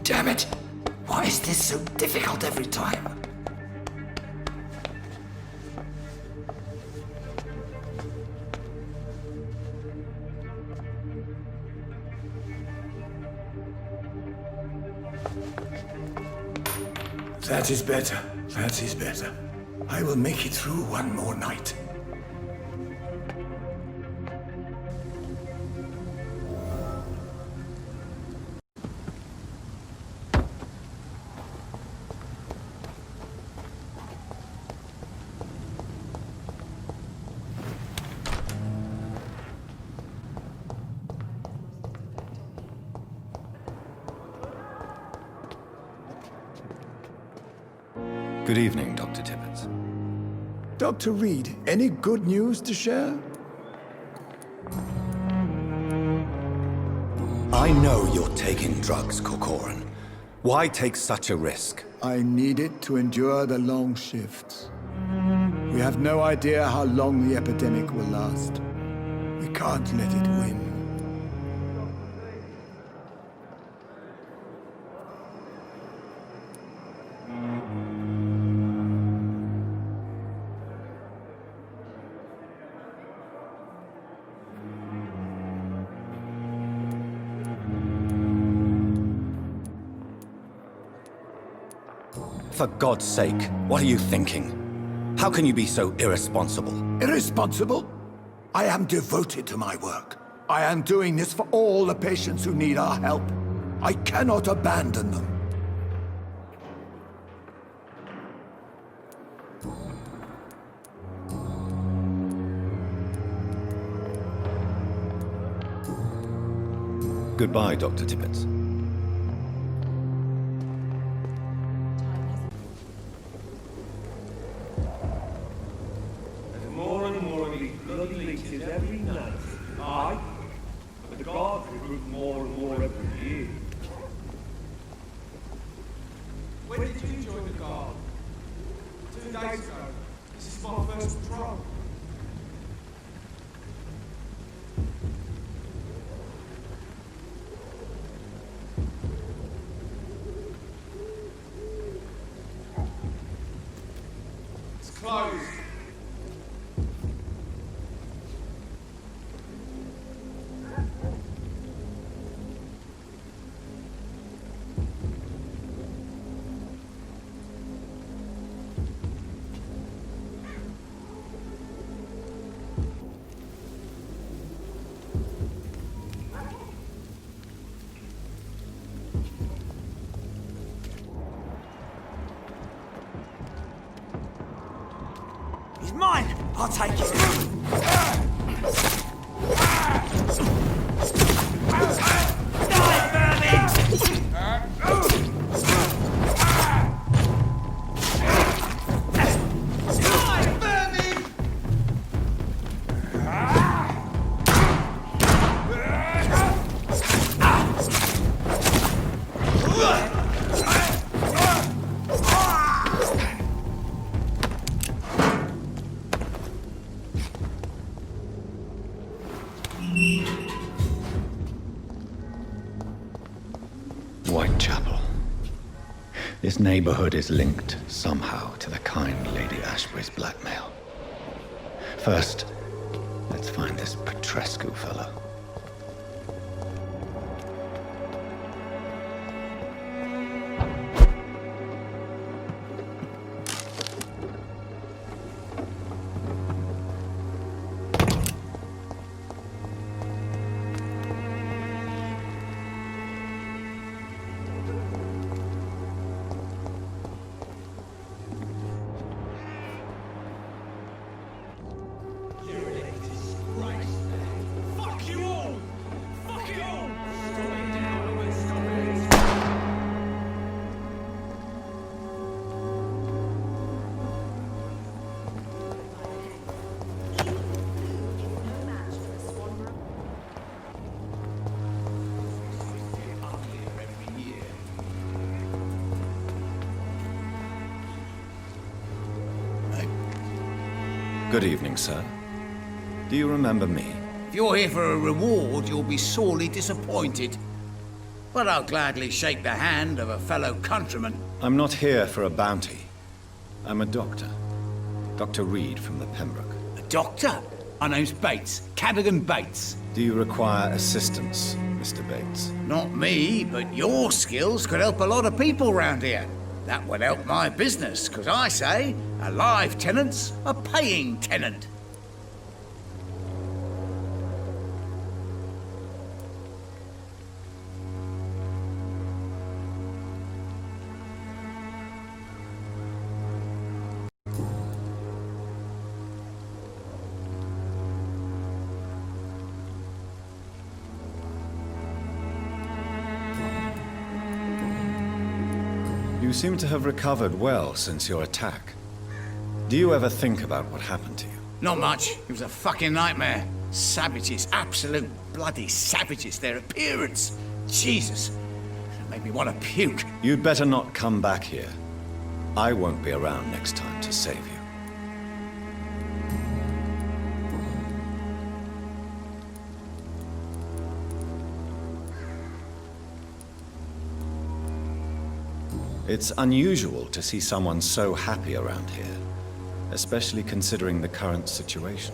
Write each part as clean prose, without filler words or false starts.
Damn it! Why is this so difficult every time? That is better. That is better. I will make it through one more night. Good evening, Dr. Tibbets. Dr. Reed, any good news to share? I know you're taking drugs, Corcoran. Why take such a risk? I need it to endure the long shifts. We have no idea how long the epidemic will last. We can't let it win. For God's sake, what are you thinking? How can you be so irresponsible? Irresponsible? I am devoted to my work. I am doing this for all the patients who need our help. I cannot abandon them. Goodbye, Dr. Tibbets. More and more of these bloody leeches every night. Aye, but the guards recruit more and more every year. When did you join the guard? 2 days ago. This is my first patrol. It's closed. He's mine! I'll take it! Whitechapel. This neighborhood is linked somehow to the kind Lady Ashbury's blackmail. First, let's find this Petrescu fellow. Good evening, sir. Do you remember me? If you're here for a reward, you'll be sorely disappointed. but I'll gladly shake the hand of a fellow countryman. I'm not here for a bounty. I'm a doctor. Dr. Reed from the Pembroke. A doctor? My name's Bates. Cadogan Bates. Do you require assistance, Mr. Bates? Not me, but your skills could help a lot of people round here. That would help my business, because I say, a live tenant's a paying tenant. You seem to have recovered well since your attack. Do you ever think about what happened to you? Not much. It was a fucking nightmare. Savages, absolute bloody savages. Their appearance. Jesus. It made me want to puke. You'd better not come back here. I won't be around next time to save you. It's unusual to see someone so happy around here, especially considering the current situation.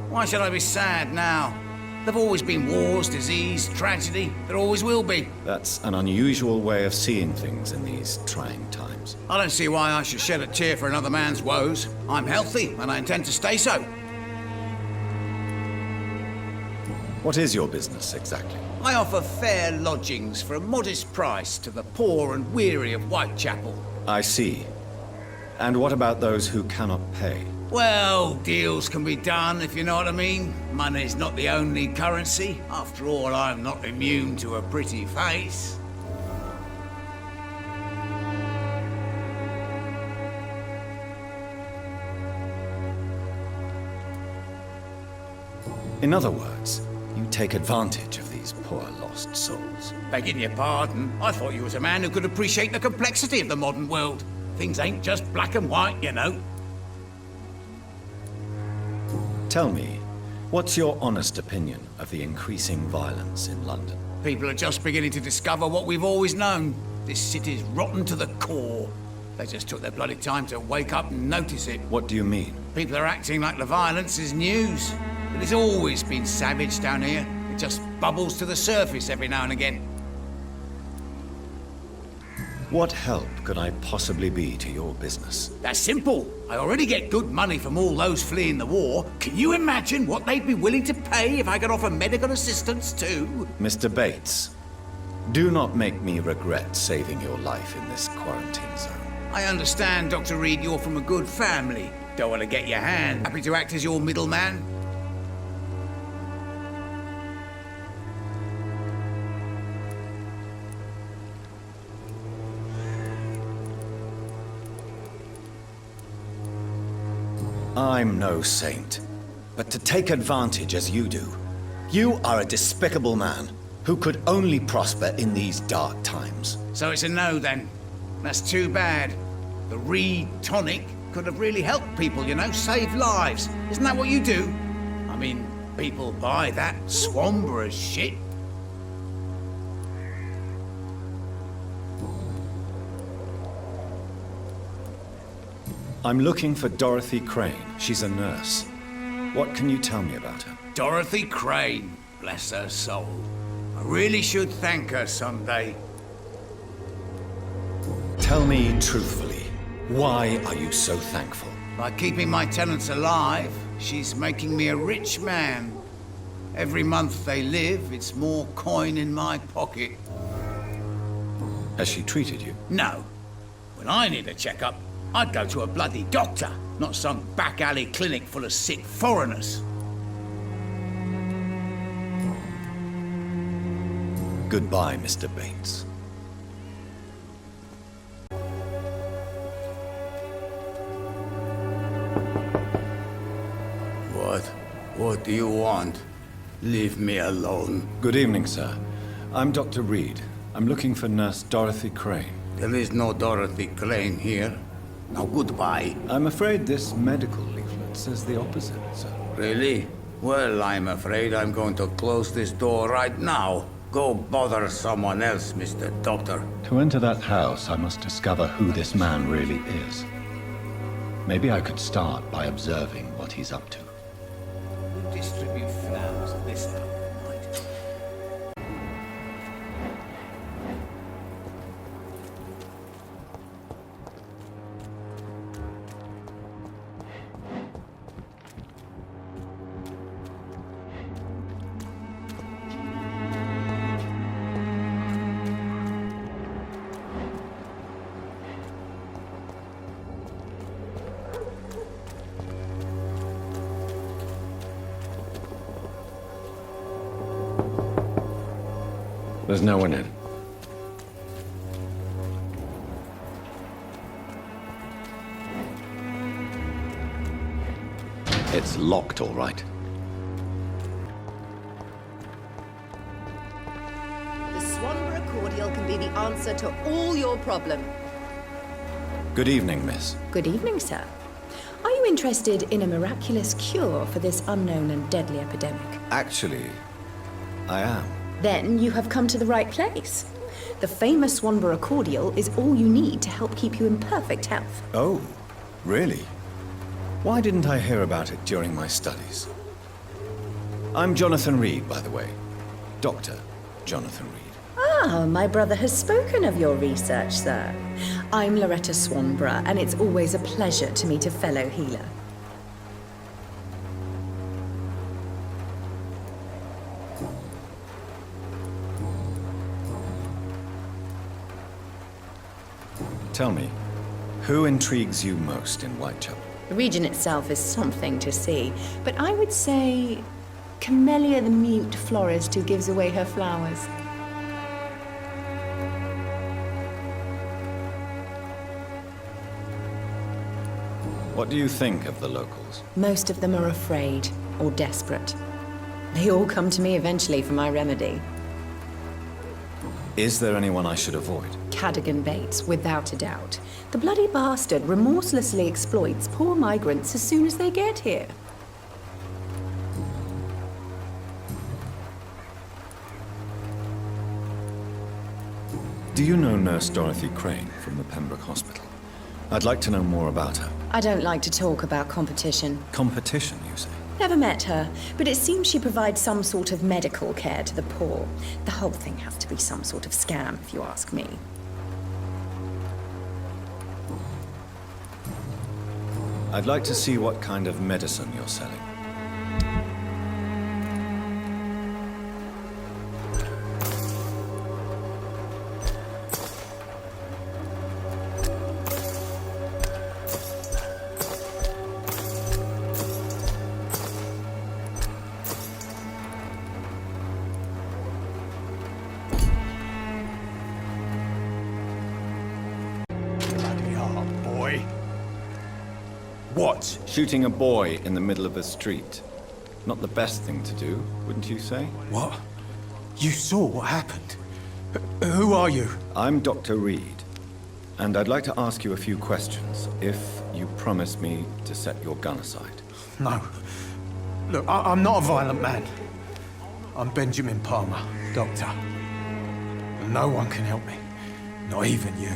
Why should I be sad now? There've always been wars, disease, tragedy. There always will be. That's an unusual way of seeing things in these trying times. I don't see why I should shed a tear for another man's woes. I'm healthy, and I intend to stay so. What is your business, exactly? I offer fair lodgings for a modest price to the poor and weary of Whitechapel. I see. And what about those who cannot pay? Well, deals can be done, if you know what I mean. Money's not the only currency. After all, I'm not immune to a pretty face. In other words, you take advantage of these poor lost souls. Begging your pardon, I thought you was a man who could appreciate the complexity of the modern world. Things ain't just black and white, you know. Tell me, what's your honest opinion of the increasing violence in London? People are just beginning to discover what we've always known. This city's rotten to the core. They just took their bloody time to wake up and notice it. What do you mean? People are acting like the violence is news. But it's always been savage down here. It just bubbles to the surface every now and again. What help could I possibly be to your business? That's simple. I already get good money from all those fleeing the war. Can you imagine what they'd be willing to pay if I could offer medical assistance too? Mr. Bates, do not make me regret saving your life in this quarantine zone. I understand, Dr. Reed, you're from a good family. Don't want to get your hand. Happy to act as your middleman? I'm no saint, but to take advantage as you do, you are a despicable man who could only prosper in these dark times. So it's a no then. That's too bad. The Reed tonic could have really helped people, you know, save lives. Isn't that what you do? I mean, people buy that Swamburer's shit. I'm looking for Dorothy Crane. She's a nurse. What can you tell me about her? Dorothy Crane, bless her soul. I really should thank her someday. Tell me truthfully, why are you so thankful? By keeping my tenants alive, she's making me a rich man. Every month they live, it's more coin in my pocket. Has she treated you? No. When I need a checkup, I'd go to a bloody doctor, not some back alley clinic full of sick foreigners. Goodbye, Mr. Bates. What do you want? Leave me alone. Good evening, sir. I'm Dr. Reed. I'm looking for Nurse Dorothy Crane. There is no Dorothy Crane here. Now goodbye. I'm afraid this medical leaflet says the opposite, sir. Really? Well, I'm afraid I'm going to close this door right now. Go bother someone else, Mr. Doctor. To enter that house, I must discover who this man really is. Maybe I could start by observing what he's up to. We'll distribute flowers at this time of night. There's no one in. It's locked, all right. The Swanborough cordial can be the answer to all your problems. Good evening, miss. Good evening, sir. Are you interested in a miraculous cure for this unknown and deadly epidemic? Actually, I am. Then you have come to the right place. The famous Swanborough cordial is all you need to help keep you in perfect health. Oh, really? Why didn't I hear about it during my studies? I'm Jonathan Reed, by the way. Dr. Jonathan Reed. Ah, my brother has spoken of your research, sir. I'm Loretta Swanborough, and it's always a pleasure to meet a fellow healer. Tell me, who intrigues you most in Whitechapel? The region itself is something to see, but I would say Camellia the mute florist who gives away her flowers. What do you think of the locals? Most of them are afraid or desperate. They all come to me eventually for my remedy. Is there anyone I should avoid? Cadogan Bates, without a doubt. The bloody bastard remorselessly exploits poor migrants as soon as they get here. Do you know Nurse Dorothy Crane from the Pembroke Hospital? I'd like to know more about her. I don't like to talk about competition. Competition, you say? Never met her, but it seems she provides some sort of medical care to the poor. The whole thing has to be some sort of scam, if you ask me. I'd like to see what kind of medicine you're selling. Bloody hell, boy. What? Shooting a boy in the middle of the street. Not the best thing to do, wouldn't you say? What? You saw what happened? Who are you? I'm Dr. Reed, and I'd like to ask you a few questions, if you promise me to set your gun aside. No. Look, I'm not a violent man. I'm Benjamin Palmer, doctor. And no one can help me. Not even you.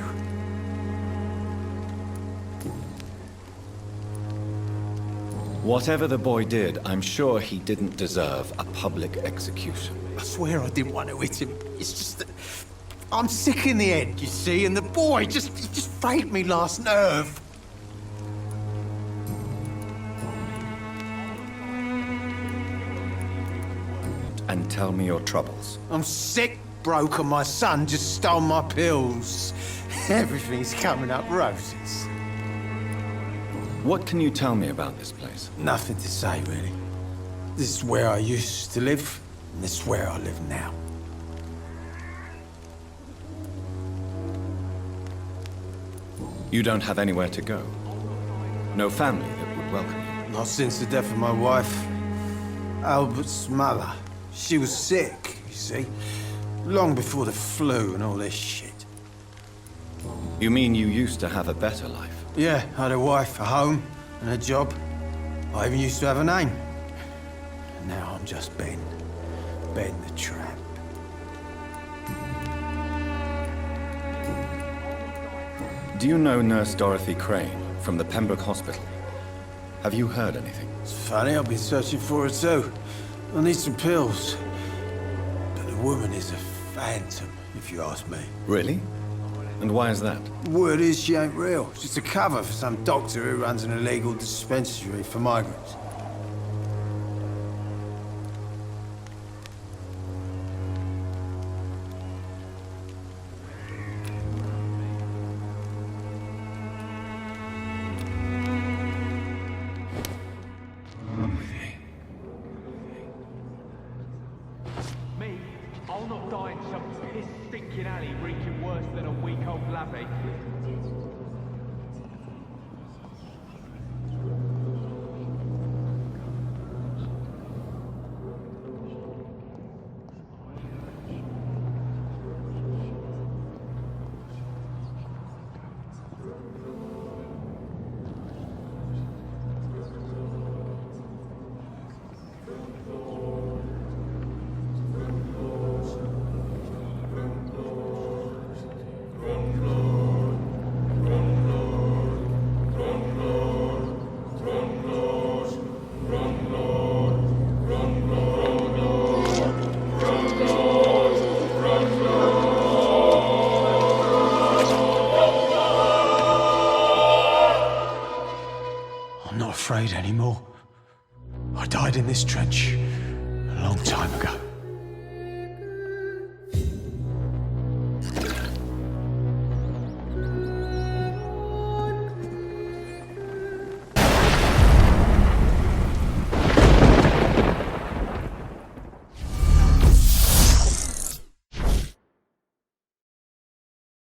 Whatever the boy did, I'm sure he didn't deserve a public execution. I swear I didn't want to hit him. It's just that I'm sick in the head, you see, and the boy just frayed me last nerve. And tell me your troubles. I'm sick, broke, and my son just stole my pills. Everything's coming up roses. What can you tell me about this place? Nothing to say, really. This is where I used to live, and this is where I live now. You don't have anywhere to go? No family that would welcome you? Not since the death of my wife, Albert's mother. She was sick, you see. Long before the flu and all this shit. You mean you used to have a better life? Yeah, I had a wife, a home, and a job. I even used to have a name. Now I'm just Ben. Ben the Tramp. Do you know Nurse Dorothy Crane from the Pembroke Hospital? Have you heard anything? It's funny, I've been searching for her too. I need some pills. But the woman is a phantom, if you ask me. Really? And why is that? Word is she ain't real. She's a cover for some doctor who runs an illegal dispensary for migrants. Me? I'll not die in some piss-stinking alley reeking worse than a week-old lavvy. I'm not afraid anymore. I died in this trench a long time ago.